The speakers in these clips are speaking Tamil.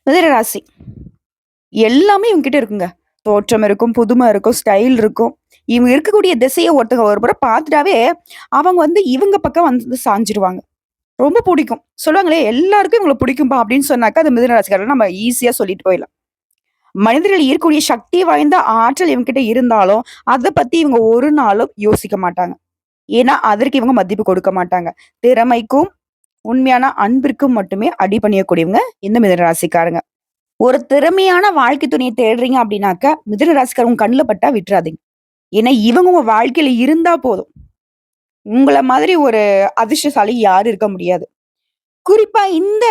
மிதுன ராசி. எல்லாமே இவங்ககிட்ட இருக்குங்க. தோற்றம் இருக்கும், புதுமை இருக்கும், ஸ்டைல் இருக்கும். இவங்க இருக்கக்கூடிய திசைய ஒருத்தங்க ஒரு முறை பார்த்துட்டாவே, அவங்க இவங்க பக்கம் சாஞ்சுருவாங்க. ரொம்ப புடிக்கும். சொல்லுவாங்களே, "எல்லாருக்கும் இவங்கள புடிக்கும்பா" அப்படின்னு சொன்னாக்கா, அது மிதுன ராசிக்காரர்கள் நம்ம ஈஸியா சொல்லிட்டு போயிடலாம். மனிதர்கள் இருக்கக்கூடிய சக்தி வாய்ந்த ஆற்றல் இவங்ககிட்ட இருந்தாலும், அத பத்தி இவங்க ஒரு நாளும் யோசிக்க மாட்டாங்க. ஏன்னா, அதற்கு இவங்க மதிப்பு கொடுக்க மாட்டாங்க. திறமைக்கும், உண்மையான அன்பிற்கும் மட்டுமே அடிபணியக்கூடியவங்க இந்த மிதுன ராசிக்காரங்க. ஒரு திறமையான வாழ்க்கை துணைய தேடுறீங்க அப்படின்னாக்க, மிதுன ராசிக்காரங்க உங்க கண்ணுல பட்டா விட்டுறாதீங்க. ஏன்னா, இவங்க உங்க வாழ்க்கையில இருந்தா போதும். உங்கள மாதிரி ஒரு அதிர்ஷ்டசாலி யாரும் இருக்க முடியாது. குறிப்பா இந்த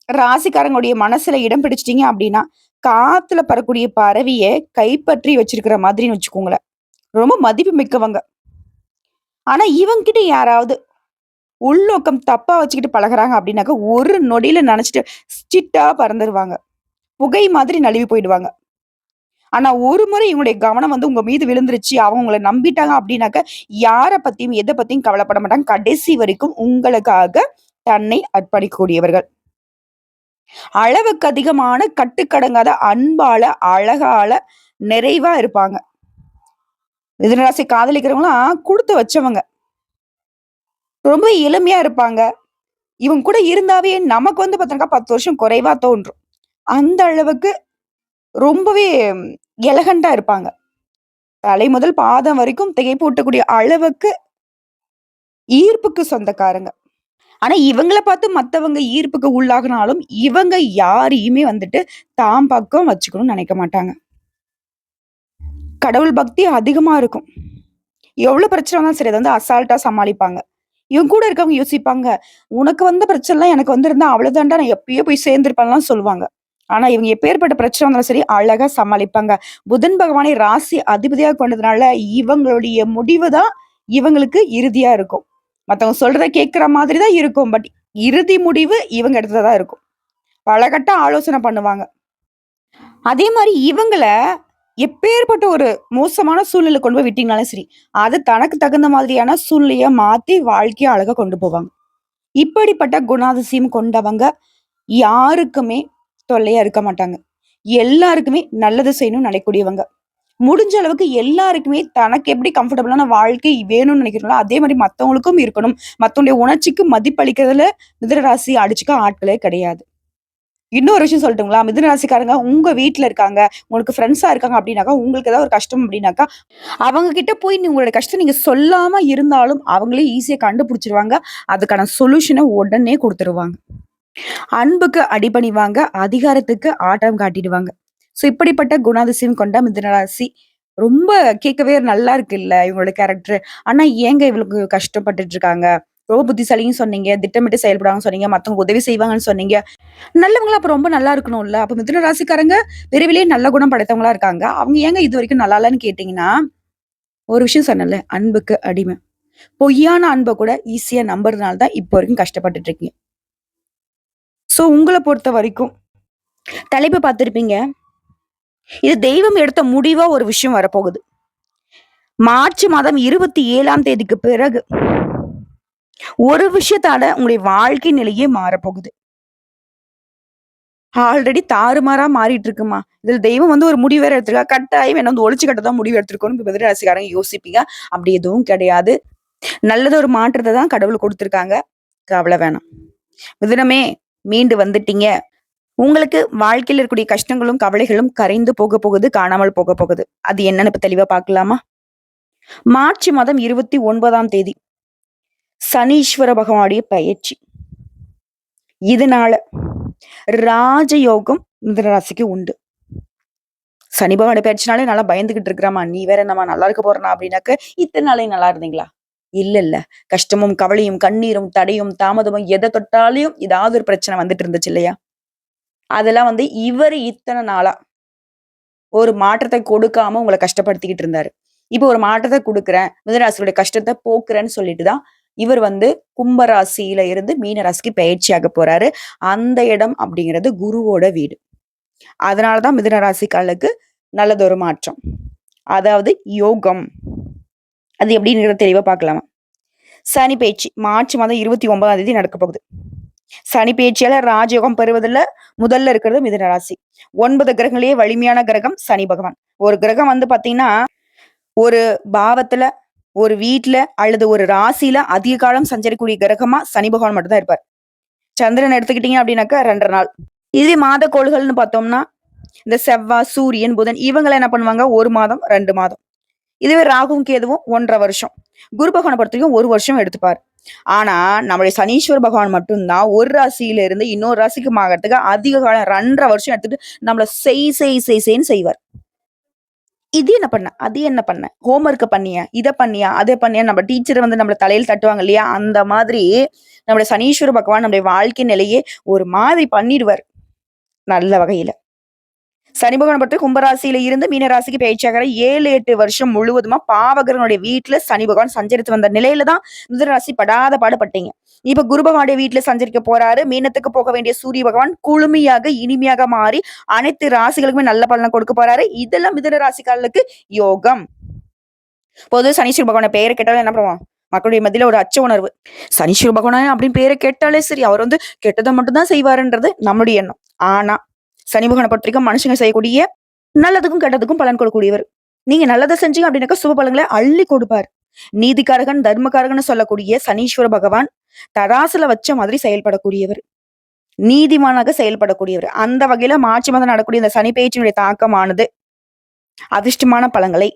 ராசிக்காரங்களுடைய மனசுல இடம் பிடிச்சிட்டீங்க அப்படின்னா, காத்துல பறக்கூடிய பறவைய கைப்பற்றி வச்சிருக்கிற மாதிரின்னு வச்சுக்கோங்களேன். ரொம்ப மதிப்பு மிக்கவங்க. ஆனா, இவங்ககிட்ட யாராவது உள்நோக்கம் தப்பா வச்சுக்கிட்டு பழகுறாங்க அப்படின்னாக்க, ஒரு நொடியில நெனச்சுட்டு ஸ்ட்ரிக்ட்டா பறந்துருவாங்க. புகை மாதிரி நழுவி போயிடுவாங்க. ஆனா, ஒரு முறை இவங்களுடைய கவனம் உங்க மீது விழுந்துருச்சு, அவங்க உங்கள நம்பிட்டாங்க அப்டின்னாக்க, யார பத்தியும், எத பத்தியும் கவலைப்பட மாட்டாங்க. கடைசி வரைக்கும் உங்களுக்காக தன்னை அர்ப்பணிக்கக்கூடியவர்கள். அளவுக்கு அதிகமான கட்டுக்கடங்காத அன்பால, அழகால நிறைவா இருப்பாங்க. மிதுன ராசி காதலிக்கிறவங்கலாம் குடுத்து வச்சவங்க. ரொம்ப எளிமையா இருப்பாங்க. இவங்க கூட இருந்தாவே நமக்கு பார்த்தீங்கன்னா 10 வருஷம் குறைவா தோன்றும். அந்த அளவுக்கு ரொம்பவே எலகன்ட்டா இருப்பாங்க. தலை முதல் பாதம் வரைக்கும் திகைப்பூட்டக்கூடிய அளவுக்கு ஈர்ப்புக்கு சொந்தக்காரங்க. ஆனா இவங்கள பார்த்து மத்தவங்க ஈர்ப்புக்கு உள்ளாகுனாலும், இவங்க யாரையுமே தாம் பக்கம் வச்சுக்கணும்னு நெனைக்க மாட்டாங்க. கடவுள் பக்தி அதிகமா இருக்கும். எவ்வளவு பிரச்சனை வந்தாலும் சரி, அத அசால்ட்டா சமாளிப்பாங்க. இவங்க கூட இருக்கவங்க யோசிப்பாங்க, "உனக்கு வந்த பிரச்சனைலாம் எனக்கு வந்திருந்தா அவ்வளவுதான்டா நான் எப்பயோ போய் சேர்ந்திருப்பேன்லாம்" சொல்லுவாங்க. ஆனா இவங்க எப்பேர்ப்பட்ட பிரச்சனை வந்தாலும் சரி, அழகா சமாளிப்பாங்க. புதன் பகவானை ராசி அதிபதியா கொண்டதுனால, இவங்களுடைய முடிவு தான் இவங்களுக்கு இறுதியா இருக்கும். மத்தவங்க சொல்றத கேட்கிற மாதிரி தான் இருக்கும். பட் இறுதி முடிவு இவங்க இடத்துல தான் இருக்கும். பல கட்ட ஆலோசனை பண்ணுவாங்க. அதே மாரி இவங்கள எப்பேர்ப்பட்ட ஒரு மோசமான சூழ்நிலையில கொண்டு போய் விட்டீங்கனாலும் சரி, அது தனக்கு தகுந்த மாதிரியான சூழ்நிலைய மாத்தி வாழ்க்கைய அழகா கொண்டு போவாங்க. இப்படிப்பட்ட குணாதிசயம் கொண்டவங்க யாருக்குமே தொல்லையா இருக்க மாட்டாங்க. எல்லாருக்குமே நல்லது செய்யணும்னு நினைக்கக்கூடியவங்க. முடிஞ்ச அளவுக்கு எல்லாருக்குமே தனக்கு எப்படி கம்ஃபர்டபுளான வாழ்க்கை வேணும்னு நினைக்கிறாங்களோ, அதே மாரி மத்தவங்களுக்கும் இருக்கணும். மத்தவங்களுடைய உணர்ச்சிக்கு மதிப்பளிக்கிறதுல மிதுன ராசி அடிச்சுக்க ஆட்களே கிடையாது. இன்னொரு விஷயம் சொல்லட்டுங்களா? மிதுன ராசிக்காரங்க உங்க வீட்ல இருக்காங்க, உங்களுக்கு ஃப்ரெண்ட்ஸா இருக்காங்க அப்டின்னாக்கா, உங்களுக்கு ஏதாவது ஒரு கஷ்டம் அப்டின்னாக்கா, அவங்க கிட்ட போய் உங்களோட கஷ்டம் நீங்க சொல்லாம இருந்தாலும், அவங்களே ஈஸியா கண்டுபிடிச்சுருவாங்க. அதுக்கான சொல்யூஷன உடனே குடுத்துருவாங்க. அன்புக்கு அடிபணிவாங்க, அதிகாரத்துக்கு ஆட்டம் காட்டிடுவாங்க. ஸோ இப்படிப்பட்ட குணாதிசயம் கொண்ட மிதுன ராசி ரொம்ப கேட்கவே நல்லா இருக்குல்ல இவங்களோட கேரக்டர். ஆனா ஏங்க இவ்வளவு கஷ்டப்பட்டுட்டு இருக்காங்க? ரொம்ப புத்திசாலின்னு சொன்னீங்க, திட்டமிட்டு செயல்படுவாங்கன்னு சொன்னீங்க, மத்தவங்க உதவி செய்வாங்கன்னு சொன்னீங்க. நல்லவங்களா அப்ப ரொம்ப நல்லா இருக்கணும்ல. அப்ப மிதுன ராசிக்காரங்க விரைவிலேயே நல்ல குணம் படைத்தவங்களா இருக்காங்க. அவங்க ஏங்க இதுவரைக்கும் நல்லா இல்லன்னு கேட்டீங்கன்னா, ஒரு விஷயம் சொன்னேன்ல, அன்புக்கு அடிமை. பொய்யான அன்ப கூட ஈஸியா நம்புறதுனால தான் இப்போ வரைக்கும் கஷ்டப்பட்டுட்டு இருக்கீங்க. சோ உங்கள பொறுத்த வரைக்கும் தலைப்பு பார்த்திருப்பீங்க. இது தெய்வம் எடுத்த முடிவா ஒரு விஷயம் வரப்போகுது. மார்ச் மாதம் 27ஆம் தேதிக்கு பிறகு ஒரு விஷயத்தால உங்களுடைய வாழ்க்கை நிலையே மாறப்போகுது. ஆல்ரெடி தாறுமாறா மாறிட்டு இருக்குமா. இதுல தெய்வம் ஒரு முடிவு வேற எடுத்திருக்கா. கட்டாயம் என்ன ஒழிச்சு கட்ட தான் முடிவு எடுத்திருக்கோம்னு மிதுன ராசிக்காரங்க யோசிப்பீங்க. அப்படி எதுவும் கிடையாது. நல்லது ஒரு மாற்றத்த தான் கடவுள் குடுத்திருக்காங்க. கவல வேணாம். மிதுனமே மீண்டு வந்துட்டீங்க. உங்களுக்கு வாழ்க்கையில இருக்கக்கூடிய கஷ்டங்களும், கவலைகளும் கரைந்து போக போகுது, காணாமல் போக போகுது. அது என்னன்னு இப்ப தெளிவா பார்க்கலாமா? மார்ச் மாதம் 29ஆம் தேதி சனீஸ்வர பகவானுடைய பெயர்ச்சி. இதனால ராஜயோகம் மிதுன ராசிக்கு உண்டு. சனி பகவானுடைய பெயர்ச்சினாலே நல்லா பயந்துகிட்டு இருக்கிறாமா, நீ வேற என்னம்மா நல்லா இருக்க போறனா அப்படின்னாக்க, இத்தன நாளே நல்லா இருந்தீங்களா? இல்ல. கஷ்டமும், கவலையும், கண்ணீரும், தடையும், தாமதமும் எத தொட்டாலும் ஏதாவது ஒரு பிரச்சனை வந்துட்டு இருந்துச்சு இல்லையா? அதெல்லாம் இவரு இத்தன நாளா ஒரு மாற்றத்த கொடுக்காம உங்கள கஷ்டப்படுத்திக்கிட்டு இருந்தாரு. இப்போ ஒரு மாற்றத்த குடுக்குறேன். மிதுனராசியோட கஷ்டத்த போக்குறேன்னு சொல்லிட்டு தான், இவர் கும்ப ராசியில இருந்து மீன ராசிக்கு பெயர்ச்சியாக போறாரு. அந்த இடம் அப்படிங்கிறது குருவோட வீடு. அதனால தான் மிதுன ராசிக்காரர்களுக்கு நல்லதொரு மாற்றம். அதாவது யோகம். அது எப்படிங்கிறத தெளிவா பார்க்கலாமா? சனி பெயர்ச்சி மார்ச் மாதம் 29ஆம் தேதி நடக்க போகுது. சனி பெயர்ச்சியால ராஜயோகம் பெறுவதில முதல்ல இருக்கிறது மிதுன ராசி. 9 கிரகங்களையே வலிமையான கிரகம் சனி பகவான். ஒரு கிரகம் வந்து பார்த்தீங்கன்னா, ஒரு பாவத்துல, ஒரு வீட்ல அல்லது ஒரு ராசியில அதிக காலம் சஞ்சரிக்கக்கூடிய கிரகமா சனி பகவான் மட்டும் தான் இருப்பார். சந்திரன் எடுத்துக்கிட்டீங்க அப்படின்னாக்கா 2 நாள். இதே மாத கோள்கள்னு பார்த்தோம்னா, இந்த செவ்வாய், சூரியன், புதன் இவங்கலாம் என்ன பண்ணுவாங்க 1 மாதம், 2 மாதம். இதுவே ராகுவும், கேதுவும் 1 1/2 வருஷம். குரு பகவான பொறுத்தவரைக்கும் 1 வருஷம் எடுத்துப்பாரு. ஆனா, நம்முடைய சனீஸ்வர பகவான் மட்டும் தான் ஒரு ராசியில இருந்து இன்னொரு ராசிக்கு மாகறதுக்கு அதிக காலம் 2 1/2 வருஷம் எடுத்துட்டு நம்மள செய்ன்னு செய்வார். இது என்ன பண்ண? அது என்ன பண்ண? ஹோம் ஒர்க்க பண்ணியா? இத பண்ணியா? அத பண்ணியா? நம்ம டீச்சர் வந்து நம்மள தலையில தட்டுவாங்க இல்லையா? அந்த மாதிரி நம்முடைய சனீஸ்வர பகவான் நம்முடைய வாழ்க்கை நிலையே ஒரு மாதிரி பண்ணிடுவார். நல்ல வகையில. சனி பகவான பொறுத்த கும்பராசியில இருந்து மீன ராசிக்கு பயிற்சியாகிற 7, 8 வருஷம் முழுவதுமா பாவகரனுடைய வீட்டுல சனி பகவான் சஞ்சரித்து வந்த நிலையில தான் மிதுன ராசி படாத பாடுபட்டீங்க. இப்ப குரு பகவானுடைய வீட்டுல சஞ்சரிக்க போறாரு. மீனத்துக்கு போக வேண்டிய சூரிய பகவான் குளுமையாக, இனிமையாக மாறி அனைத்து ராசிகளுக்குமே நல்ல பலனை கொடுக்க போறாரு. இதெல்லாம் மிதுன ராசிக்காரர்களுக்கு யோகம். பொது சனீஸ்வர பகவான பெயரை கேட்டாலும் என்ன பண்ணுவோம்? மக்களுடைய மத்தியில ஒரு அச்ச உணர்வு. சனீஸ்வர பகவான் அப்படின்னு பேரை கேட்டாலே சரி, அவர் வந்து கெட்டதை மட்டும் தான் செய்வாருன்றது நம்முடைய எண்ணம். ஆனா சனி பகவானை பொறுத்த வரைக்கும் மனுஷங்க செய்யக்கூடிய நல்லதுக்கும் கெட்டதுக்கும் பலன் கொடுக்கக்கூடியவர். நீங்க நல்லதை செஞ்சீங்க அப்படின்னாக்கா சுப பலன்களை அள்ளி கொடுப்பார். நீதிக்காரகன், தர்மக்காரகன் சொல்லக்கூடிய சனீஸ்வர பகவான் தராசுல வச்ச மாதிரி செயல்படக்கூடியவர். நீதிமானாக செயல்படக்கூடியவர். அந்த வகையில மார்ச் மாதம் நடக்கூடிய இந்த சனி பெயர்ச்சியினுடைய தாக்கமானது அதிர்ஷ்டமான பலன்களை,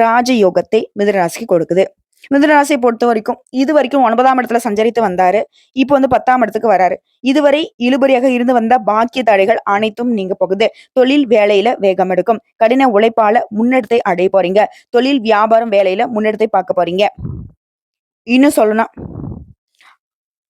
ராஜயோகத்தை மிதுனராசிக்கு கொடுக்குது. மிதுனராசியை பொறுத்த வரைக்கும் இது வரைக்கும் 9ஆம் இடத்துல சஞ்சரித்து வந்தாரு. இப்போ வந்து 10ஆம் இடத்துக்கு வராரு. இதுவரை இழுபறியாக இருந்து வந்த பாக்கிய தடைகள் அனைத்தும் நீங்க போகுது. தொழில் வேலையில வேகம் எடுக்கும். கடின உழைப்பால முன்னெடுத்தை அடைய போறீங்க. தொழில் வியாபாரம் வேலையில முன்னெடுத்தை பார்க்க போறீங்க. இன்னும் சொல்லணும்,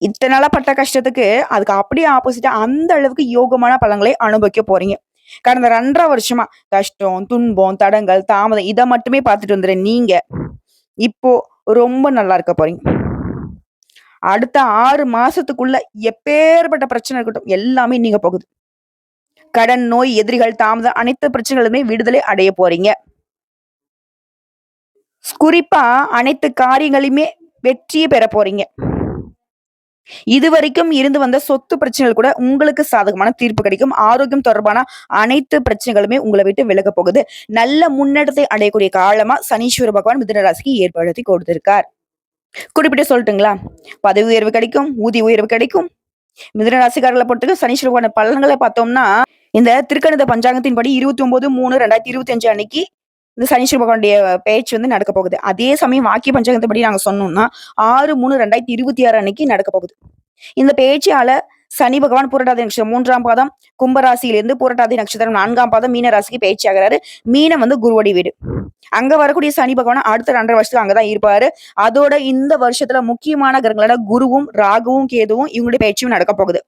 இத்தனை நாளா பட்ட கஷ்டத்துக்கு அதுக்கு அப்படியே ஆப்போசிட்டா அந்த அளவுக்கு யோகமான பலன்களை அனுபவிக்க போறீங்க. கடந்த 2 1/2 வருஷமா கஷ்டம், துன்பம், தடங்கள், தாமதம் இதை மட்டுமே பார்த்துட்டு வந்துரு நீங்க இப்போ ரொம்ப நல்லா இருக்க போறீங்க. அடுத்த 6 மாசத்துக்குள்ள எப்பேற்பட்ட பிரச்சனை இருக்கட்டும் எல்லாமே நீங்க போகுது. கடன், நோய், எதிரிகள், தாமதம் அனைத்து பிரச்சனைகளுமே விடுதலை அடைய போறீங்க. குறிப்பா அனைத்து காரியங்களையுமே வெற்றியை பெற போறீங்க. இதுவரைக்கும் இருந்து வந்த சொத்து பிரச்சனைகள் கூட உங்களுக்கு சாதகமான தீர்ப்பு கிடைக்கும். ஆரோக்கியம் தொடர்பான அனைத்து பிரச்சனைகளுமே உங்களை விட்டு விலக போகுது. நல்ல முன்னேற்றத்தை அடையக்கூடிய காலமா சனீஸ்வர பகவான் மிதுன ராசிக்கு ஏற்படுத்தி கொடுத்திருக்கார். குறிப்பிட்டு சொல்லட்டுங்களா? பதவி உயர்வு கிடைக்கும், ஊதிய உயர்வு கிடைக்கும். மிதுன ராசிக்காரர்களை பொறுத்தவரைக்கும் சனீஸ்வர பகவான் பலன்களை பார்த்தோம்னா, இந்த திருக்கணித பஞ்சாங்கத்தின்படி 29/3/2025 அன்னைக்கு இந்த சனீஸ்வர பகவானுடைய பேச்சு வந்து நடக்க போகுது. அதே சமயம் வாக்கிய பஞ்சாங்கத்தின்படி நாங்க சொன்னோம்னா 6/3/2026 அன்னைக்கு நடக்க போகுது. இந்த பேச்சால சனி பகவான் புரட்டாதி நட்சத்திரம் 3ஆம் பாதம் கும்பராசியிலிருந்து புரட்டாதி நட்சத்திரம் 4ஆம் பாதம் மீன ராசிக்கு பேச்சாகிறாரு. மீனம் வந்து குருவடி வீடு. அங்க வரக்கூடிய சனி பகவான் அடுத்த 2 1/2 வருஷத்துக்கு அங்கதான் இருப்பாரு. அதோட இந்த வருஷத்துல முக்கியமான கிரகங்களான குருவும், ராகுவும், கேதுவும் இவங்களுடைய பேச்சும் நடக்க போகுது.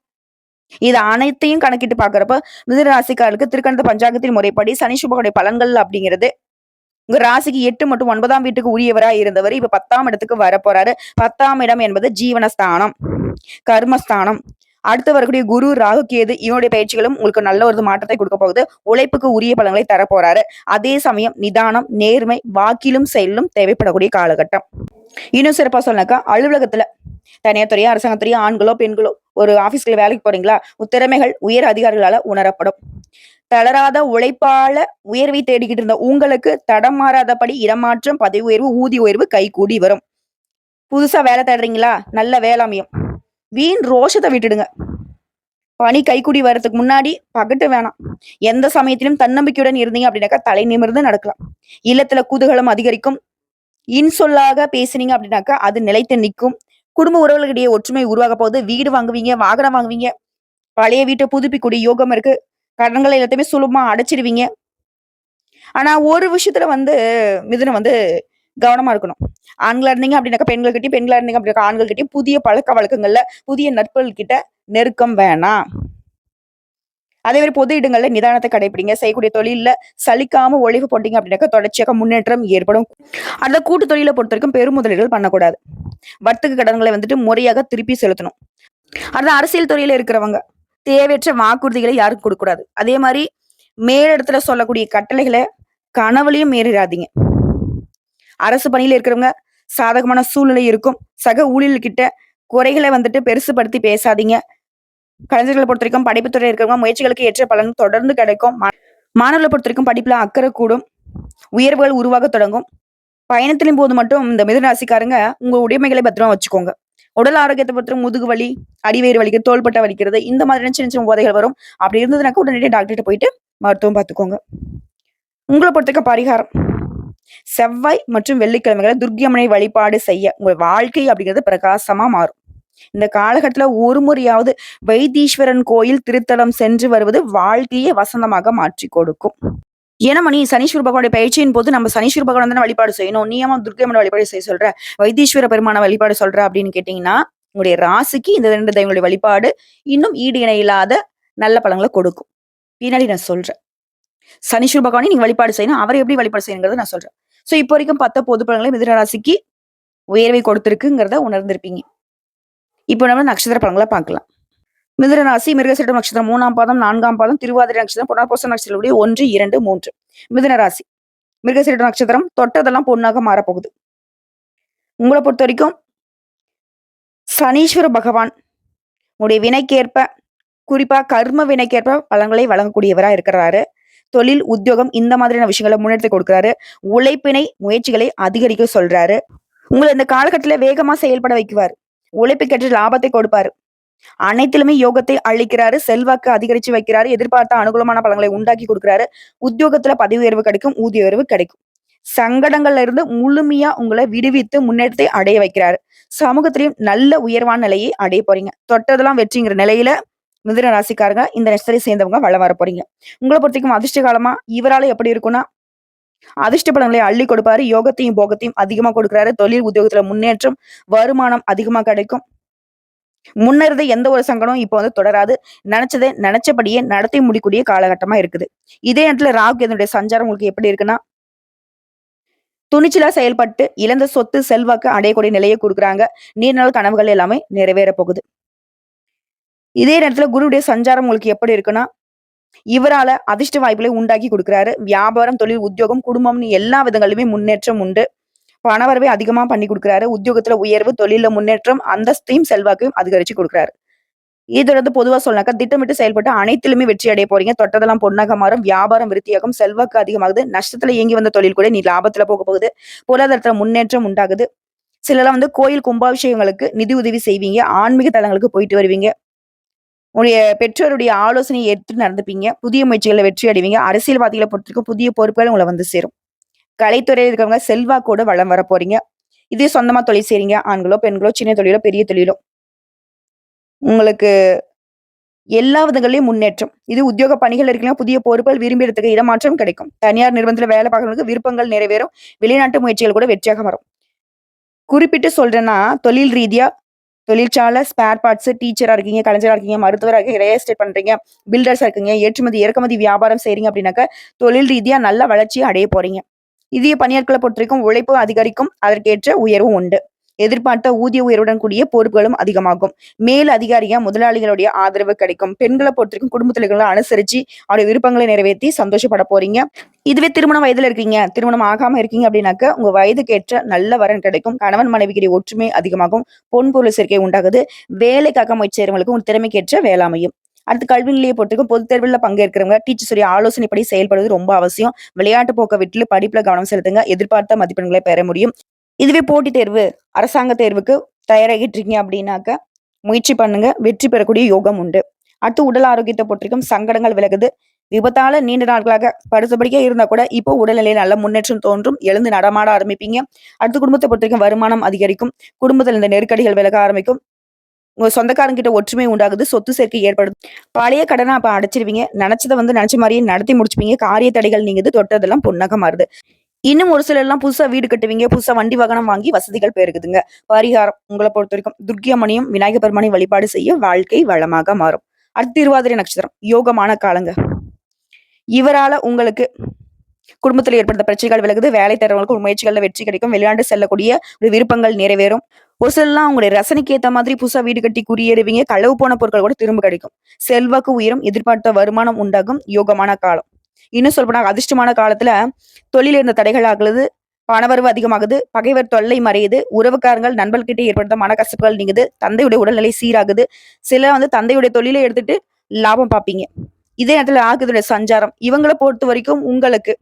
இது அனைத்தையும் கணக்கிட்டு பாக்குறப்ப மிதுன ராசிக்காரர்களுக்கு திருக்கணித பஞ்சாங்கத்தின் முறைப்படி சனீஸ்வரனுடைய பலன்கள் அப்படிங்கிறது உங்க ராசிக்கு 8 மற்றும் 9ஆம் வீட்டுக்கு உரியவரா இருந்தவர் இப்ப 10ஆம் இடத்துக்கு வர போறாரு. 10ஆம் இடம் என்பது ஜீவனஸ்தானம், கர்மஸ்தானம். அடுத்து வரக்கூடிய குரு, ராகு, கேது இவனுடைய பயிற்சிகளும் உங்களுக்கு நல்ல ஒரு மாற்றத்தை கொடுக்க போகுது. உழைப்புக்கு உரிய பலன்களை தரப்போறாரு. அதே சமயம் நிதானம், நேர்மை, வாக்கிலும் செயலும் தேவைப்படக்கூடிய காலகட்டம். இன்னும் சிறப்பா சொன்னாக்கா அலுவலகத்துல தனியார் துறையோ, அரசாங்கத்துறையோ, ஆண்களோ பெண்களோ ஒரு ஆபீஸ்ல வேலைக்கு போறீங்களா, திறமைகள் உயர் அதிகாரிகளால உணரப்படும். தளராத உழைப்பால உயர்வை தேடிக்கிட்டு இருந்த உங்களுக்கு தடம் மாறாதபடி இடமாற்றம், பதவி உயர்வு, ஊதிய உயர்வு கைகூடி வரும். புதுசா வேலை தேடுறீங்களா, நல்ல வேலை அமையும். வீண் ரோஷத்தை விட்டுடுங்க. பணி கைகூடி வர்றதுக்கு முன்னாடி பகட்டு வேணாம். எந்த சமயத்திலும் தன்னம்பிக்கையுடன் இருந்தீங்க அப்படின்னாக்கா தலை நிமிர்ந்து நடக்கலாம். இல்லத்துல குதூகலம் அதிகரிக்கும். இன்சொல்லாக பேசுனீங்க அப்படின்னாக்கா அது நிலைத்து நிற்கும். குடும்ப உறவுகளிடையே ஒற்றுமை உருவாக போகுது. வீடு வாங்குவீங்க, வாகனம் வாங்குவீங்க, பழைய வீட்டை புதுப்பிக்கூடிய யோகம் இருக்கு. கடன்களை எல்லாத்தையுமே சுலபமா அடைச்சிடுவீங்க. ஆனா ஒரு விஷயத்துல வந்து மிதுனம் வந்து கவனமா இருக்கணும். ஆண்களா இருந்தீங்க அப்படின்னாக்கா பெண்கள் கிட்டயும், பெண்களா இருந்தீங்க அப்படின்னாக்கா ஆண்கள் கிட்டயும் புதிய பழக்க வழக்கங்கள்ல புதிய நட்புகள் கிட்ட நெருக்கம் வேணாம். அதே மாதிரி பொது இடங்கள்ல நிதானத்தை கடைபிடிங்க. செய்யக்கூடிய தொழில்ல சலிக்காம உழைப்பு போட்டீங்க அப்படின்னாக்கா தொடர்ச்சியாக முன்னேற்றம் ஏற்படும். அந்த கூட்டு தொழிலை பொறுத்த வரைக்கும் பெரும் முதலீடுகள் பண்ணக்கூடாது. வர்த்தக கடன்களை வந்துட்டு முறையாக திருப்பி செலுத்தணும். அதான் அரசியல் துறையில இருக்கிறவங்க தேவையற்ற வாக்குறுதிகளை யாருக்கும் கொடுக்க கூடாது. அதே மாதிரி மேலிடத்துல சொல்லக்கூடிய கட்டளைகளை கனவுலையும் மீறிடாதீங்க. அரசு பணியில இருக்கிறவங்க சாதகமான சூழ்நிலை இருக்கும். சக ஊழியர்கிட்ட குறைகளை வந்துட்டு பெருசுபடுத்தி பேசாதீங்க. கலைஞர்களை பொறுத்தவரைக்கும் படிப்பு துறை இருக்கிறவங்க முயற்சிகளுக்கு ஏற்ற பலன் தொடர்ந்து கிடைக்கும். மாணவர்களை பொறுத்தவரைக்கும் படிப்புல அக்கறை கூடும். உயர்வுகள் உருவாக தொடங்கும். பயணத்தின் போது மட்டும் இந்த மிதுன ராசிக்காரங்க உங்க உடைமைகளை பத்திரமா வச்சுக்கோங்க. உடல் ஆரோக்கியத்தை பொறுத்த முதுகு வலி, அடிவயிறு வலிக்கிறது, தோள்பட்டை வலிக்கிறது, இந்த மாதிரியான சின்ன சின்ன உபாதைகள் வரும். அப்படி இருந்ததுனாக்க உடனடியாக டாக்டர்கிட்ட போயிட்டு மருத்துவம் பார்த்துக்கோங்க. உங்களை பொறுத்தவரைக்கும் பரிகாரம் செவ்வாய் மற்றும் வெள்ளிக்கிழமைகளை துர்க்கை அம்மனை வழிபாடு செய்ய உங்க வாழ்க்கை அப்படிங்கிறது பிரகாசமா மாறும். இந்த காலகட்டத்துல ஒரு முறையாவது வைத்தீஸ்வரன் கோயில் திருத்தலம் சென்று வருவது வாழ்க்கையை வசந்தமாக மாற்றி கொடுக்கும். ஏன்னா மணி சனீஸ்வர பகவானுடைய பயிற்சியின் போது நம்ம சனீஸ்வர பகவான் தானே வழிபாடு செய்யணும். நீ ஏமா துர்க்கை அம்மனை வழிபாடு செய்ய சொல்ற, வைத்தீஸ்வர பெருமான வழிபாடு சொல்ற அப்படின்னு கேட்டீங்கன்னா, உங்களுடைய ராசிக்கு இந்த 2 தெய்வங்களுடைய வழிபாடு இன்னும் ஈடு இணை இல்லாத நல்ல பலன்களை கொடுக்கும். பின்னாடி நான் சொல்றேன். சனீஸ்வர பகவானை நீங்க வழிபாடு செய்யணும். அவரை எப்படி வழிபாடு செய்யணுங்கிறத நான் சொல்றேன். சோ இப்போ வரைக்கும் 10 பொது பலன்களை மிதுன ராசிக்கு உயர்வை கொடுத்திருக்குங்கிறத உணர்ந்திருப்பீங்க. இப்போ நம்ம நட்சத்திர பலன்களை பார்க்கலாம். மிதுன ராசி மிருகசீரிடம் நட்சத்திரம் 3ஆம் பாதம், 4ஆம் பாதம், திருவாதிரை நட்சத்திரம், புனர்பூச நட்சத்திரங்களுடைய 1, 2, 3. மிதுன ராசி மிருகசீரிடம் நட்சத்திரம் தொட்டதெல்லாம் பொண்ணாக மாறப்போகுது. உங்களை பொறுத்த வரைக்கும் சனீஸ்வர பகவான் உங்களுடைய வினைக்கேற்ப, குறிப்பா கர்ம வினைக்கேற்ப பலன்களை வழங்கக்கூடியவரா இருக்கிறாரு. தொழில், உத்தியோகம் இந்த மாதிரியான விஷயங்களை முன்னெடுத்து கொடுக்கிறாரு. உழைப்பினை, முயற்சிகளை அதிகரிக்க சொல்றாரு. உங்களை இந்த காலகட்டத்துல வேகமா செயல்பட வைக்குவார். உழைப்புக்கேற்ற லாபத்தை கொடுப்பாரு. அனைத்திலுமே யோகத்தை அளிக்கிறாரு. செல்வாக்கு அதிகரிச்சு வைக்கிறாரு. எதிர்பார்த்த அனுகூலமான பலன்களை உண்டாக்கி கொடுக்கிறாரு. உத்தியோகத்துல பதவி உயர்வு கிடைக்கும். ஊதிய உயர்வு கிடைக்கும். சங்கடங்கள்ல இருந்து முழுமையா உங்களை விடுவித்து முன்னேற்றத்தை அடைய வைக்கிறாரு. சமூகத்திலையும் நல்ல உயர்வான நிலையை அடைய போறீங்க. தொட்டதெல்லாம் வெற்றிங்கிற நிலையில மிதுன ராசிக்காரங்க இந்த நட்சத்திரத்தை சேர்ந்தவங்க வளம் வர போறீங்க. உங்களை பொறுத்தவரைக்கும் அதிர்ஷ்ட காலமா இவரால எப்படி இருக்கும்னா, அதிர்ஷ்ட பலன்களை அள்ளி கொடுப்பாரு. யோகத்தையும் போகத்தையும் அதிகமா கொடுக்கிறாரு. தொழில் உத்தியோகத்துல முன்னேற்றம், வருமானம் அதிகமா கிடைக்கும். முன்னிருந்த எந்த ஒரு சங்கடமும் இப்போ தொடராது. நினைச்சதை நினைச்சபடியே நடத்தி முடிக்கூடிய காலகட்டமா இருக்குது. இதே நேரத்துல ராகு இதனுடைய சஞ்சாரம் உங்களுக்கு எப்படி இருக்குன்னா, துணிச்சலா செயல்பட்டு இழந்த சொத்து செல்வாக்கு அடையக்கூடிய நிலையை கொடுக்குறாங்க. நீண்ட கனவுகள் எல்லாமே நிறைவேற போகுது. இதே நேரத்துல குருவுடைய சஞ்சாரம் உங்களுக்கு எப்படி இருக்குன்னா, இவரால அதிர்ஷ்ட வாய்ப்புகளை உண்டாக்கி கொடுக்கிறாரு. வியாபாரம், தொழில், உத்தியோகம், குடும்பம்னு எல்லா விதங்களிலுமே முன்னேற்றம் உண்டு. பணவரவை அதிகமா பண்ணி கொடுக்கிறாரு. உத்தியோகத்துல உயர்வு, தொழில முன்னேற்றம், அந்தஸ்தையும் செல்வாக்கையும் அதிகரிச்சு கொடுக்கிறாரு. இது பொதுவா சொன்னாக்கா திட்டமிட்டு செயல்பட்டு அனைத்திலுமே வெற்றி அடைய போறீங்க. தொட்டதெல்லாம் பொன்னாக மாறும். வியாபாரம் விருத்தியாகும். செல்வாக்கு அதிகமாகுது. நஷ்டத்துல இயங்கி வந்த தொழில் கூட நீ லாபத்துல போக போகுது. பொருளாதாரத்துல முன்னேற்றம் உண்டாகுது. சிலர்லாம் கோயில் கும்பாபிஷேகங்களுக்கு நிதி உதவி செய்வீங்க. ஆன்மீக தலங்களுக்கு போயிட்டு வருவீங்க. உங்களுடைய பெற்றோருடைய ஆலோசனையை ஏற்று நடந்துப்பீங்க. புதிய முயற்சிகளை வெற்றி அடைவீங்க. அரசியல்வாதிகளை பொறுத்திருக்கும் புதிய பொறுப்புகள் உங்களை சேரும். கலைத்துறையில் இருக்கிறவங்க செல்வாக்கோட வளம் வர போறீங்க. இதே சொந்தமா தொழில் செய்றீங்க. ஆண்களோ, பெண்களோ, சின்ன தொழிலோ, பெரிய தொழிலோ, உங்களுக்கு எல்லா விதங்களையும் முன்னேற்றம். இது உத்தியோக பணிகள் இருக்கீங்க. புதிய பொறுப்புகள், விரும்பிய இடத்துக்கு இடமாற்றம் கிடைக்கும். தனியார் நிறுவனத்துல வேலை பார்க்கறவங்களுக்கு விருப்பங்கள் நிறைவேறும். வெளிநாட்டு முயற்சிகள் கூட வெற்றியாக வரும். குறிப்பிட்டு சொல்றேன்னா, தொழில் ரீதியா தொழிற்சாலை, ஸ்பேர் பார்ட்ஸ், டீச்சரா இருக்கீங்க, கலைஞரா இருக்கீங்க, மருத்துவரா இருக்கீங்க, ரியல் எஸ்டேட் பண்றீங்க, பில்டர்ஸா இருக்கீங்க, ஏற்றுமதி இறக்குமதி வியாபாரம் செய்றீங்க அப்படின்னாக்க தொழில் ரீதியா நல்ல வளர்ச்சியை அடைய போறீங்க. இதய பணியாட்களை பொறுத்த வரைக்கும் உழைப்பு அதிகரிக்கும். அதற்கேற்ற உயர்வும் உண்டு. எதிர்பார்த்த ஊதிய உயர்வுடன் கூடிய பொறுப்புகளும் அதிகமாகும். மேல் அதிகாரியா முதலாளிகளுடைய ஆதரவு கிடைக்கும். பெண்களை பொறுத்த வரைக்கும் குடும்பத்தில அனுசரிச்சு அவருடைய விருப்பங்களை நிறைவேற்றி சந்தோஷப்பட போறீங்க. இதுவே திருமண வயதுல இருக்கீங்க, திருமணம் ஆகாம இருக்கீங்க அப்படின்னாக்க உங்க வயதுக்கேற்ற நல்ல வரன் கிடைக்கும். கணவன் மனைவிக்கிடையே ஒற்றுமை அதிகமாகும். பொன் பொருள் சேர்க்கை உண்டாகுது. வேலைக்காக முயற்சி செய்றவங்களுக்கு உங்க திறமைக்கேற்ற வேலை அமையும். அடுத்து கல்வி நிலையை பொறுத்திருக்கும். பொதுத் தேர்வுல பங்கேற்கிறவங்க டீச்சர்ஸுடைய ஆலோசனைப்படி செயல்படுவது ரொம்ப அவசியம். விளையாட்டு போக்க விட்டு படிப்புல கவனம் செலுத்துங்க. எதிர்பார்த்த மதிப்பெண்களை பெற முடியும். இதுவே போட்டித் தேர்வு, அரசாங்க தேர்வுக்கு தயாராகிட்டு இருக்கீங்க அப்படின்னாக்க முயற்சி பண்ணுங்க. வெற்றி பெறக்கூடிய யோகம் உண்டு. அடுத்து உடல் ஆரோக்கியத்தை பொறுத்திருக்கும். சங்கடங்கள் விலகுது. விபத்தால நீண்ட நாட்களாக படுத்தபடிக்கே இருந்தா கூட இப்போ உடல்நிலையில் நல்ல முன்னேற்றம் தோன்றும். எழுந்து நடமாட ஆரம்பிப்பீங்க. அடுத்து குடும்பத்தை பொறுத்திருக்கும். வருமானம் அதிகரிக்கும். குடும்பத்தில் இந்த நெருக்கடிகள் விலக ஆரம்பிக்கும். உங்க சொந்தக்காரங்கிட்ட ஒற்றுமை உண்டாகுது. சொத்து சேர்க்கை ஏற்படுது. பழைய கடனை அப்ப அடைச்சிருவீங்க. நினைச்சதை நினைச்ச மாதிரியே நடத்தி முடிச்சுப்பீங்க. காரிய தடைகள் நீங்குது. தொட்டதெல்லாம் பொன்னாக மாறுது. இன்னும் ஒரு சிலர் எல்லாம் புதுசா வீடு கட்டுவீங்க. புதுசா வண்டி வாகனம் வாங்கி வசதிகள் பெருகுதுங்க. பரிகாரம் உங்களை பொறுத்த வரைக்கும் துர்க்கை அம்மனையும் விநாயகர் பெருமானையும் வழிபாடு செய்ய வாழ்க்கை வளமாக மாறும். அடுத்து திருவாதிரை நட்சத்திரம் யோகமான காலங்க. இவரால உங்களுக்கு குடும்பத்தில் ஏற்பட்ட பிரச்சனைகள் விலகுது. வேலை தரவங்களுக்கு முயற்சிகள்ல வெற்றி கிடைக்கும். வெளிநாட்டு செல்லக்கூடிய விருப்பங்கள் நிறைவேறும். ஒரு சிலர்லாம் உங்களுடைய ரசனைக்கு ஏத்த மாதிரி புதுசா வீடு கட்டி குடியேறுவீங்க. களவு போன பொருட்கள் கூட திரும்ப கிடைக்கும். செல்வாக்கு உயரும். எதிர்பார்த்த வருமானம் உண்டாகும். யோகமான காலம். இன்னும் சொல்லப்போனா அதிர்ஷ்டமான காலத்துல தொழில் இருந்த தடைகள் ஆகுது. பணவரவு அதிகமாகுது. பகைவர் தொல்லை மறையுது. உறவுக்காரங்கள் நண்பர்கிட்ட ஏற்படுத்த மனக்கசப்புகள் நீங்குது. தந்தையுடைய உடல்நிலை சீராகுது. சிலர் வந்து தந்தையுடைய தொழிலை எடுத்துட்டு லாபம் பார்ப்பீங்க. இதே நேரத்துல ராகுனுடைய சஞ்சாரம் இவங்கள பொறுத்தவரைக்கும் உங்களுக்கு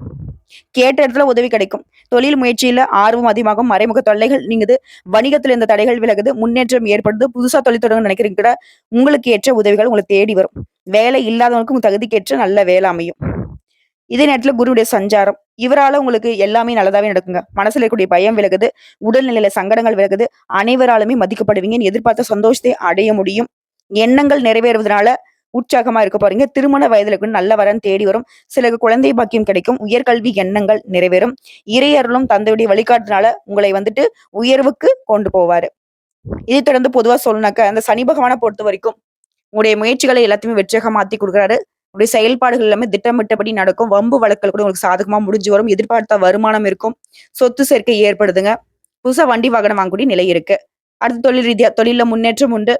கேட்ட இடத்துல உதவி கிடைக்கும். தொழில் முயற்சியில ஆர்வம் அதிகமாகும். மறைமுக தொல்லைகள் நீங்குது. வணிகத்துல இந்த தடைகள் விலகுது. முன்னேற்றம் ஏற்படுது. புதுசா தொழில் தொடங்க நினைக்கிறீங்க கூட உங்களுக்கு ஏற்ற உதவிகள் உங்களை தேடி வரும். வேலை இல்லாதவனுக்கு உங்க தகுதிக்கேற்ற நல்ல வேலை அமையும். இதே நேரத்துல குருவுடைய சஞ்சாரம் இவரால உங்களுக்கு எல்லாமே நல்லதாவே நடக்குங்க. மனசுல இருக்கக்கூடிய பயம் விலகுது. உடல்நிலையில சங்கடங்கள் விலகுது. அனைவராலுமே மதிக்கப்படுவீங்கன்னு எதிர்பார்த்த சந்தோஷத்தை அடைய முடியும். எண்ணங்கள் நிறைவேறுவதனால உற்சாகமா இருக்க போறீங்க. திருமண வயதுல கூட நல்ல வரன் தேடி வரும். சிலருக்கு குழந்தை பாக்கியம் கிடைக்கும். உயர்கல்வி எண்ணங்கள் நிறைவேறும். இறையருளும் தந்தையுடைய வழிகாட்டுனால உங்களை வந்துட்டு உயர்வுக்கு கொண்டு போவாரு. இதை தொடர்ந்து பொதுவா சொல்லணும்னாக்க அந்த சனி பகவானை பொறுத்த வரைக்கும் உங்களுடைய முயற்சிகளை எல்லாத்தையுமே வெற்றியாக மாத்தி கொடுக்குறாரு. உடைய செயல்பாடுகள் எல்லாமே திட்டமிட்டபடி நடக்கும். வம்பு வழக்குகள் கூட உங்களுக்கு சாதகமா முடிஞ்சு வரும். எதிர்பார்த்த வருமானம் இருக்கும். சொத்து சேர்க்கை ஏற்படுதுங்க. புதுசா வண்டி வாகனம் வாங்கக்கூடிய நிலை இருக்கு. அடுத்து தொழில் ரீதியா தொழில முன்னேற்றம் உண்டு.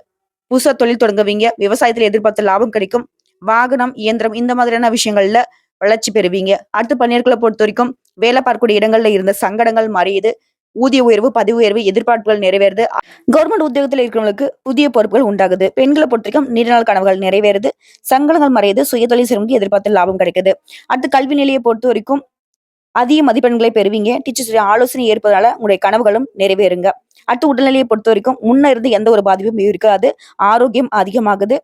புதுசா தொழில் தொடங்குவீங்க. விவசாயத்துல எதிர்பார்த்த லாபம் கிடைக்கும். வாகனம், இயந்திரம் இந்த மாதிரியான விஷயங்கள்ல வளர்ச்சி பெறுவீங்க. அடுத்து பணியாட்களை பொறுத்த வரைக்கும் வேலை பார்க்கக்கூடிய இடங்கள்ல இருந்த சங்கடங்கள் மறையுது. ஊதிய உயர்வு, பதவி உயர்வு எதிர்பார்ப்புகள் நிறைவேறுது. கவர்மெண்ட் உத்தியோகத்துல இருக்கிறவங்களுக்கு புதிய பொறுப்புகள் உண்டாகுது. பெண்களை பொறுத்த வரைக்கும் நீண்ட நாள் கனவுகள் நிறைவேறுது. சங்கடங்கள் மறையுது. சுயதொழில் செய்றவங்களுக்கு எதிர்பார்த்த லாபம் கிடைக்குது. அடுத்து கல்வி நிலையை பொறுத்த வரைக்கும் அதிக மதிப்பெண்களை பெறுவீங்க. டீச்சர்ஸ் ஆலோசனை ஏற்பதனால உங்களுடைய கனவுகளும் நிறைவேறுங்க. அடுத்து உடல்நிலையை பொறுத்த வரைக்கும் முன்ன இருந்து எந்த ஒரு பாதிப்பும் இருக்காது. ஆரோக்கியம் அதிகமாகுது.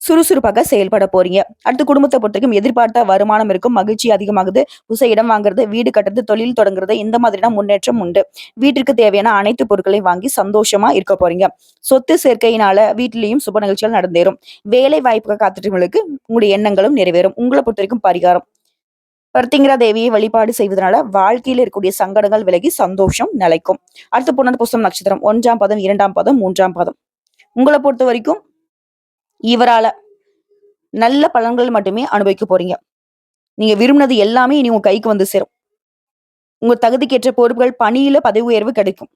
சுறுசுறுப்பாக செயல்பட போறீங்க. அடுத்து குடும்பத்தை பொறுத்த வரைக்கும் எதிர்பார்த்த வருமானம் இருக்கும். மகிழ்ச்சி அதிகமாகுது. புதுசா இடம் வாங்குறது, வீடு கட்டுறது, தொழில் தொடங்குறது இந்த மாதிரியான முன்னேற்றம் உண்டு. வீட்டிற்கு தேவையான அனைத்து பொருட்களையும் வாங்கி சந்தோஷமா இருக்க போறீங்க. சொத்து சேர்க்கையினால வீட்டிலையும் சுப நிகழ்ச்சிகள் நடந்தேறும். வேலை வாய்ப்புகள் காத்துட்டவங்களுக்கு உங்களுடைய எண்ணங்களும் நிறைவேறும். உங்களை பொறுத்த வரைக்கும் பரிகாரம் பிரத்திங்கிரா தேவியை வழிபாடு செய்வதனால வாழ்க்கையில இருக்கக்கூடிய சங்கடங்கள் விலகி சந்தோஷம் நிலைக்கும். அடுத்து புனர்ந்த புஷ்பம் நட்சத்திரம் 1ஆம் பாதம், 2ஆம் பாதம், 3ஆம் பாதம். உங்களை பொறுத்த வரைக்கும் இவரால நல்ல பலன்கள் மட்டுமே அனுபவிக்க போறீங்க. நீங்க விரும்பினது எல்லாமே இனி உங்க கைக்கு வந்து சேரும். உங்க தகுதிக்கேற்ற பொறுப்புகள், பணியில பதவி உயர்வு கிடைக்கும்.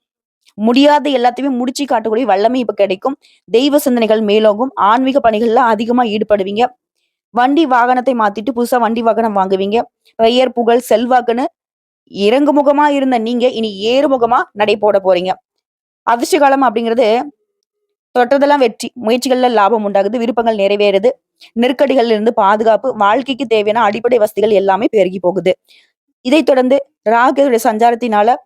முடியாத எல்லாத்தையுமே முடிச்சு காட்டக்கூடிய வல்லமை இப்ப கிடைக்கும். தெய்வ சிந்தனைகள் மேலோங்கும். ஆன்மீக பணிகள்ல அதிகமா ஈடுபடுவீங்க. வண்டி வாகனத்தை மாத்திட்டு புதுசா வண்டி வாகனம் வாங்குவீங்க. பெயர், புகழ், செல்வாக்குன்னு இறங்குமுகமா இருந்த நீங்க இனி ஏறுமுகமா நடை போட போறீங்க. அதிர்ஷ்ட காலம் அப்படிங்கிறது தொட்டதெல்லாம் வெற்றி. முயற்சிகள்ல லாபம் உண்டாகுது. விருப்பங்கள் நிறைவேறுது. நெருக்கடிகள்ல இருந்து பாதுகாப்பு. வாழ்க்கைக்கு தேவையான அடிப்படை வசதிகள் எல்லாமே பெருகி போகுது. இதைத் தொடர்ந்து ராகுடைய சஞ்சாரத்தினால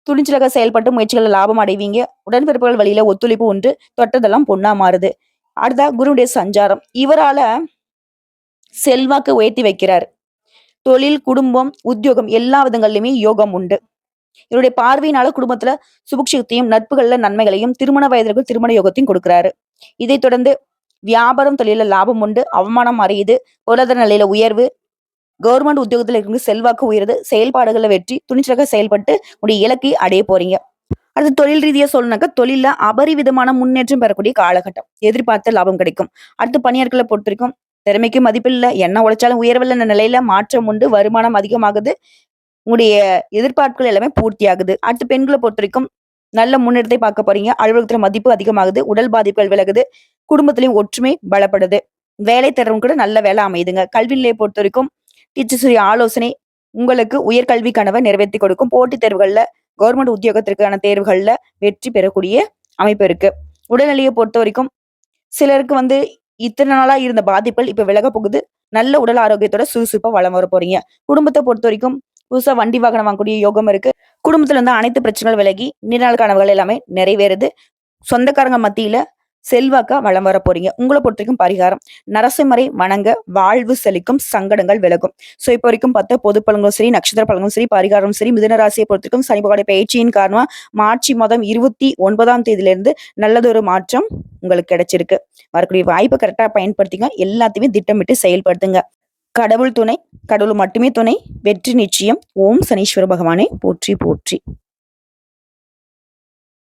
துணிச்சலாக செயல்பட்டு முயற்சிகள்ல லாபம் அடைவீங்க. உடன்பிறப்புகள் வழியில ஒத்துழைப்பு உண்டு. தொட்டதெல்லாம் பொண்ணா மாறுது. அடுத்தா குருவுடைய சஞ்சாரம் இவரால செல்வாக்கு உயர்த்தி வைக்கிறார். தொழில், குடும்பம், உத்தியோகம் எல்லா விதங்கள்லயுமே யோகம் உண்டு. இவருடைய பார்வையினால குடும்பத்துல சுபக்ஷத்தையும், நட்புகள்ல நன்மைகளையும், திருமண வயதிற்கு திருமண யோகத்தையும் கொடுக்கிறாரு. இதைத் தொடர்ந்து வியாபாரம், தொழில லாபம் உண்டு. அவமானம் மறையுது. பொருளாதார நிலையில உயர்வு. கவர்மெண்ட் உத்தியோகத்துல இருக்கு செல்வாக்கு உயருது. செயல்பாடுகள்ல வெற்றி. துணிச்சலாக செயல்பட்டு உடைய இலக்கை அடைய போறீங்க. அடுத்து தொழில் ரீதியா சொல்லணும்னாக்கா தொழில அபரிவிதமான முன்னேற்றம் பெறக்கூடிய காலகட்டம். எதிர்பார்த்த லாபம் கிடைக்கும். அடுத்து பணியாட்களை பொறுத்த வரைக்கும் திறமைக்கு மதிப்பில்ல. என்ன உழைச்சாலும் உயர்வில்ல நிலையில மாற்றம் உண்டு. வருமானம் அதிகமாகுது. உங்களுடைய எதிர்பார்ப்புகள் எல்லாமே பூர்த்தி ஆகுது. அடுத்து பெண்களை பொறுத்த வரைக்கும் நல்ல முன்னேற்றத்தை பார்க்க போறீங்க. அலுவலகத்துல மதிப்பு அதிகமாகுது. உடல் பாதிப்புகள் விலகுது. குடும்பத்திலையும் ஒற்றுமை பலப்படுது. வேலை தரவும் கூட நல்ல வேலை அமையுதுங்க. கல்வி நிலையை பொறுத்த வரைக்கும் டீச்சர்ஸ் ஆலோசனை உங்களுக்கு உயர்கல்வி கனவை நிறைவேற்றி கொடுக்கும். போட்டித் தேர்வுகள்ல கவர்மெண்ட் உத்தியோகத்திற்கான தேர்வுகள்ல வெற்றி பெறக்கூடிய அமைப்பு இருக்கு. உடல்நிலையை பொறுத்த வரைக்கும் சிலருக்கு வந்து இத்தனை நாளா இருந்த பாதிப்புகள் இப்ப விலக போகுது. நல்ல உடல் ஆரோக்கியத்தோட சுறுசுறுப்பா வளம் வர போறீங்க. குடும்பத்தை பொறுத்த வரைக்கும் புதுசா வண்டி வாகனம் வாங்கக்கூடிய யோகம் இருக்கு. குடும்பத்துல இருந்து அனைத்து பிரச்சனைகள் விலகி நீண்ட நாள் கனவுகள் எல்லாமே நிறைவேறுது. சொந்தக்காரங்க மத்தியில செல்வாக்கா வளம் வர போறீங்க. உங்களை பொறுத்த வரைக்கும் பரிகாரம் நரசிம்மரை வணங்க வாழ்வு செழிக்கும். சங்கடங்கள் விலகும். சோ இப்போ வரைக்கும் பார்த்த பொது பலன்களும் சரி, நட்சத்திர பலன்களும் சரி, பரிகாரம் சரி, மிதுன ராசியை பொறுத்த வரைக்கும் சனி பகவானுடைய பயிற்சியின் காரணமா மார்ச் மாதம் 29ஆம் தேதியில இருந்து நல்லதொரு மாற்றம் உங்களுக்கு கிடைச்சிருக்கு. வரக்கூடிய வாய்ப்பை கரெக்டா பயன்படுத்திங்க. எல்லாத்தையுமே திட்டமிட்டு செயல்படுத்துங்க. கடவுள் துணை, கடவுள் மட்டுமே துணை. வெற்றி நிச்சயம். ஓம் சனீஸ்வர பகவானே போற்றி போற்றி.